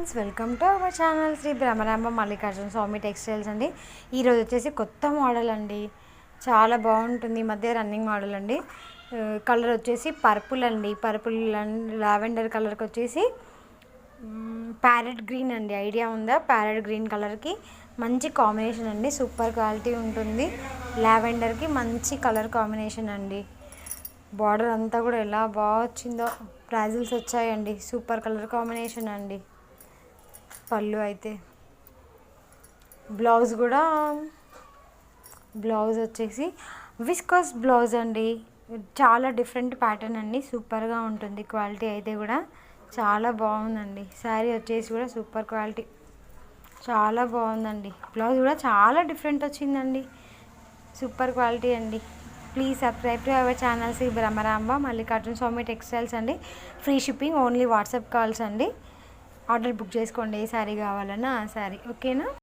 Friends, welcome to our channel Shri Brahmaramba Mallikarjuna Swamy textiles అండి. ఈరోజు వచ్చేసి కొత్త మోడల్ అండి, చాలా బాగుంటుంది. ఈ మధ్య రన్నింగ్ మోడల్ అండి. కలర్ వచ్చేసి పర్పుల్ అండి, పర్పుల్ అండ్ లావెండర్ కలర్కి వచ్చేసి ప్యారెట్ గ్రీన్ అండి. ఐడియా ఉందా? ప్యారెట్ గ్రీన్ కలర్కి మంచి కాంబినేషన్ అండి, సూపర్ క్వాలిటీ ఉంటుంది. లావెండర్కి మంచి కలర్ కాంబినేషన్ అండి. బార్డర్ అంతా కూడా ఎలా బాగా వచ్చిందో, బ్రాజిల్స్ వచ్చాయండి. సూపర్ కలర్ కాంబినేషన్ అండి. పళ్ళు అయితే బ్లౌజ్ కూడా, బ్లౌజ్ వచ్చేసి విస్కస్ బ్లౌజ్ అండి. చాలా డిఫరెంట్ ప్యాటర్న్ అండి, సూపర్గా ఉంటుంది. క్వాలిటీ అయితే కూడా చాలా బాగుందండి. శారీ వచ్చేసి కూడా సూపర్ క్వాలిటీ, చాలా బాగుందండి. బ్లౌజ్ కూడా చాలా డిఫరెంట్ వచ్చిందండి, సూపర్ క్వాలిటీ అండి. Please subscribe to our channel Shri Brahmaramba Mallikarjuna Swamy textiles అండి. Free shipping, only WhatsApp calls అండి. ఆర్డర్ బుక్ చేసుకోండి, ఏ శారీ కావాలన్నా ఆ శారీ, ఓకేనా?